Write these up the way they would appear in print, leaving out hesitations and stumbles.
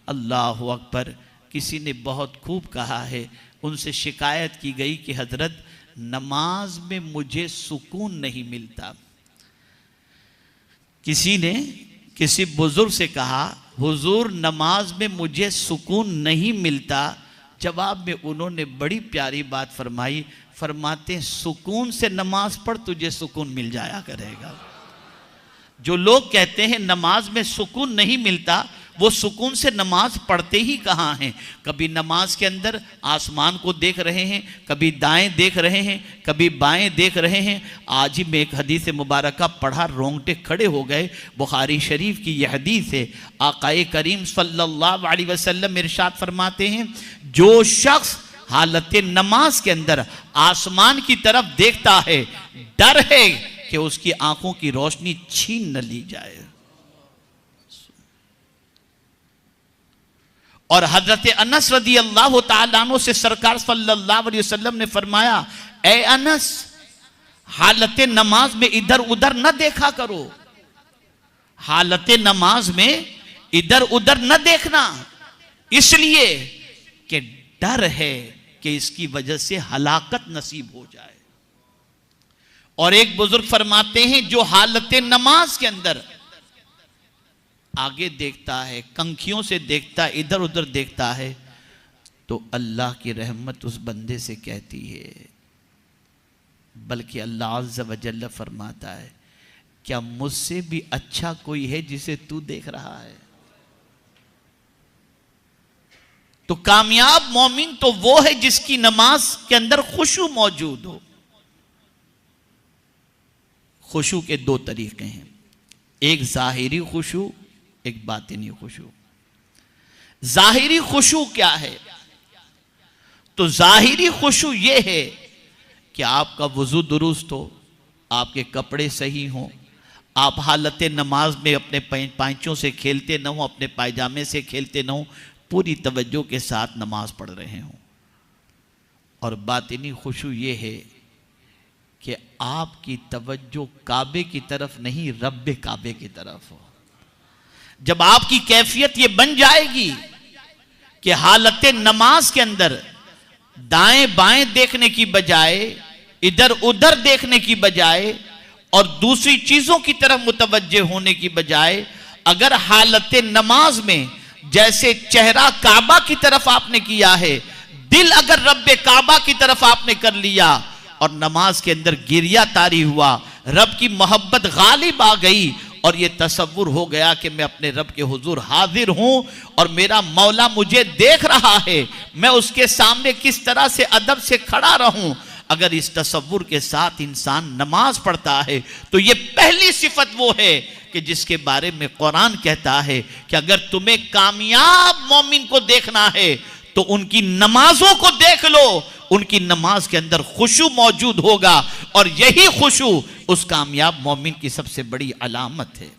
अल्लाह अकबर। किसी ने बहुत खूब कहा है, उनसे शिकायत की गई कि हजरत नमाज में मुझे सुकून नहीं मिलता। किसी ने किसी बुजुर्ग से कहा, हुजूर नमाज में मुझे सुकून नहीं मिलता। जवाब में उन्होंने बड़ी प्यारी बात फरमाई, फरमाते हैं सुकून से नमाज पढ़, तुझे सुकून मिल जाया करेगा। जो लोग कहते हैं नमाज में सुकून नहीं मिलता, वो सुकून से नमाज पढ़ते ही कहाँ हैं। कभी नमाज के अंदर आसमान को देख रहे हैं, कभी दाएं देख रहे हैं, कभी बाएं देख रहे हैं। आज ही मैं एक हदीस मुबारक पढ़ा, रोंगटे खड़े हो गए। बुखारी शरीफ की यह हदीस है। आकाए करीम सल्लल्लाहु अलैहि वसल्लम इरशाद फरमाते हैं, जो शख्स हालत नमाज के अंदर आसमान की तरफ देखता है, डर है कि उसकी आंखों की रोशनी छीन न ली जाए। और हजरत अनस रदी अल्लाह तआला अन्हु से सरकार सल्लल्लाहु अलैहि वसल्लम ने फरमाया, ए अनस, हालत नमाज में इधर उधर न देखा करो। हालत नमाज में इधर उधर न देखना, इसलिए कि डर है कि इसकी वजह से हलाकत नसीब हो जाए। और एक बुजुर्ग फरमाते हैं, जो हालत नमाज के अंदर आगे देखता है, कंखियों से देखता है, इधर उधर देखता है, तो अल्लाह की रहमत उस बंदे से कहती है। बल्कि अल्लाह अज़्ज़ व जल्ल फरमाता है, क्या मुझसे भी अच्छा कोई है जिसे तू देख रहा है? तो कामयाब मोमिन तो वो है जिसकी नमाज के अंदर खुशू मौजूद हो। खुशू के दो तरीके हैं, एक जाहिरी खुशू, एक बातिनी खुशू। जाहिरी खुशू क्या है? तो जाहिरी खुशू यह है कि आपका वुजू दुरुस्त हो, आपके कपड़े सही हों, आप हालत नमाज में अपने पैंचों से खेलते न हो, अपने पायजामे से खेलते न हो, पूरी तवज्जो के साथ नमाज पढ़ रहे हों। और बातिनी खुशू ये है कि आपकी तवज्जो काबे की तरफ नहीं, रब्बे काबे की तरफ हो। जब आपकी कैफियत ये बन जाएगी कि हालत नमाज के अंदर दाएं बाएं देखने की बजाय, इधर उधर देखने की बजाय और दूसरी चीजों की तरफ मुतवज्जे होने की बजाय, अगर हालत नमाज में जैसे चेहरा काबा की तरफ आपने किया है, दिल अगर रब्बे काबा की तरफ आपने कर लिया और नमाज के अंदर गिरिया तारी हुआ, रब की मोहब्बत गालिब आ गई और ये तसव्वुर हो गया कि मैं अपने रब के हुजूर हाजिर हूं और मेरा मौला मुझे देख रहा है, मैं उसके सामने किस तरह से अदब से खड़ा रहूं। अगर इस तसव्वुर के साथ इंसान नमाज पढ़ता है तो ये पहली सिफत वो है कि जिसके बारे में कुरान कहता है कि अगर तुम्हें कामयाब मोमिन को देखना है तो उनकी नमाजों को देख लो, उनकी नमाज के अंदर खुशू मौजूद होगा और यही खुशू उस कामयाब मोमिन की सबसे बड़ी अलामत है।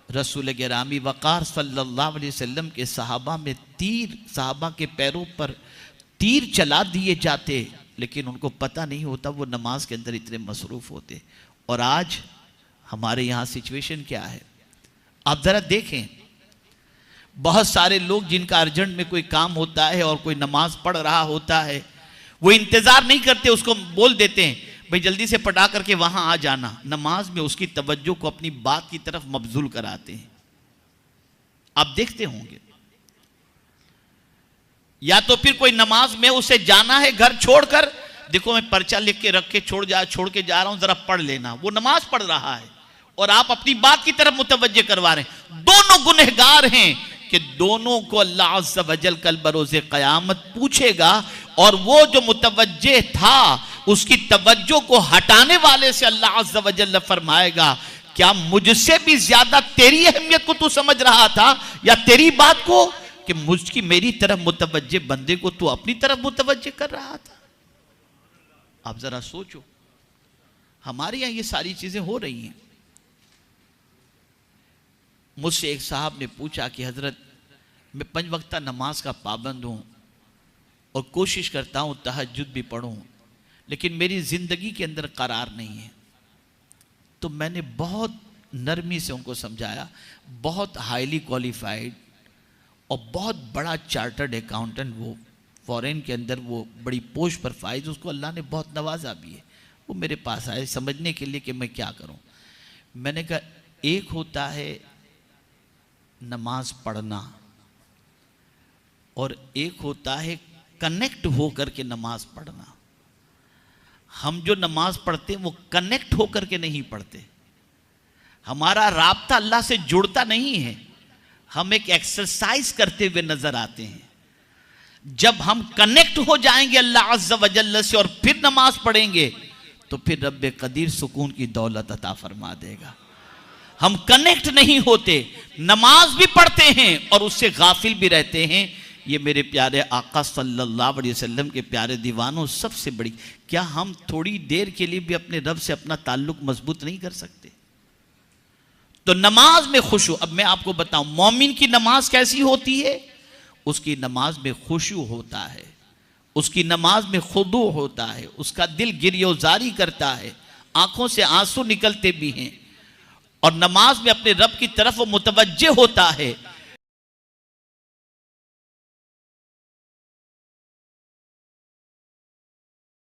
रसूल गिरामी वक़ार सल्लल्लाहु अलैहि वसल्लम के सहाबा में सहाबा के पैरों पर तीर चला दिए जाते, लेकिन उनको पता नहीं होता, वो नमाज के अंदर इतने मसरूफ होते। और आज हमारे यहाँ सिचुएशन क्या है आप जरा देखें। बहुत सारे लोग जिनका अर्जेंट में कोई काम होता है और कोई नमाज पढ़ रहा होता है, वो इंतजार नहीं करते, उसको बोल देते हैं भाई जल्दी से पढ़ा करके वहां आ जाना। नमाज में उसकी तवज्जो को अपनी बात की तरफ मबजूल कराते हैं। आप देखते होंगे, या तो फिर कोई नमाज में उसे जाना है घर छोड़कर, देखो मैं पर्चा लिख के रख के छोड़ के जा रहा हूं, जरा पढ़ लेना। वो नमाज पढ़ रहा है और आप अपनी बात की तरफ मुतवज्जे करवा रहे हैं। दोनों गुनहगार हैं कि दोनों को अल्लाह अज़्ज़ व जल कल बरोज़े क़यामत पूछेगा और वो जो मुतवज्जे था उसकी तवज्जो को हटाने वाले से अल्लाह अज़्ज़ व जल फरमाएगा, क्या मुझसे भी ज्यादा तेरी अहमियत को तू समझ रहा था या तेरी बात को कि मुझकी मेरी तरफ मुतवज्जे बंदे को तू अपनी तरफ मुतवज्जे कर रहा था। आप जरा सोचो, हमारे यहां ये सारी चीजें हो रही हैं। मुझसे एक साहब ने पूछा कि हजरत मैं 5 वक्ता नमाज का पाबंद हूं और कोशिश करता हूं तहज्जुद भी पढ़ूं, लेकिन मेरी जिंदगी के अंदर करार नहीं है। तो मैंने बहुत नरमी से उनको समझाया, बहुत हाईली क्वालिफाइड और बहुत बड़ा चार्टर्ड अकाउंटेंट, वो फॉरेन के अंदर वो बड़ी पोस्ट पर फाइज, उसको अल्लाह ने बहुत नवाजा भी है। वो मेरे पास आए समझने के लिए कि मैं क्या करूं। मैंने कहा एक होता है नमाज पढ़ना और एक होता है कनेक्ट होकर के नमाज पढ़ना। हम जो नमाज पढ़ते हैं वो कनेक्ट होकर के नहीं पढ़ते, हमारा राब्ता अल्लाह से जुड़ता नहीं है, हम एक एक्सरसाइज करते हुए नजर आते हैं। जब हम कनेक्ट हो जाएंगे अल्लाह अज़्ज़ा व जल्ल से और फिर नमाज पढ़ेंगे तो फिर रब्बे कदीर सुकून की दौलत अता फरमा देगा। हम कनेक्ट नहीं होते, नमाज भी पढ़ते हैं और उससे गाफिल भी रहते हैं। ये मेरे प्यारे आका सल्लल्लाहु अलैहि वसल्लम के प्यारे दीवानों, सबसे बड़ी, क्या हम थोड़ी देर के लिए भी अपने रब से अपना ताल्लुक मजबूत नहीं कर सकते? तो नमाज में खुशू, अब मैं आपको बताऊं मोमिन की नमाज कैसी होती है। उसकी नमाज में खुशू होता है, उसकी नमाज में खुदू होता है, उसका दिल गिरियोजारी करता है, आंखों से आंसू निकलते भी हैं और नमाज में अपने रब की तरफ वो मुतवज्जे होता है।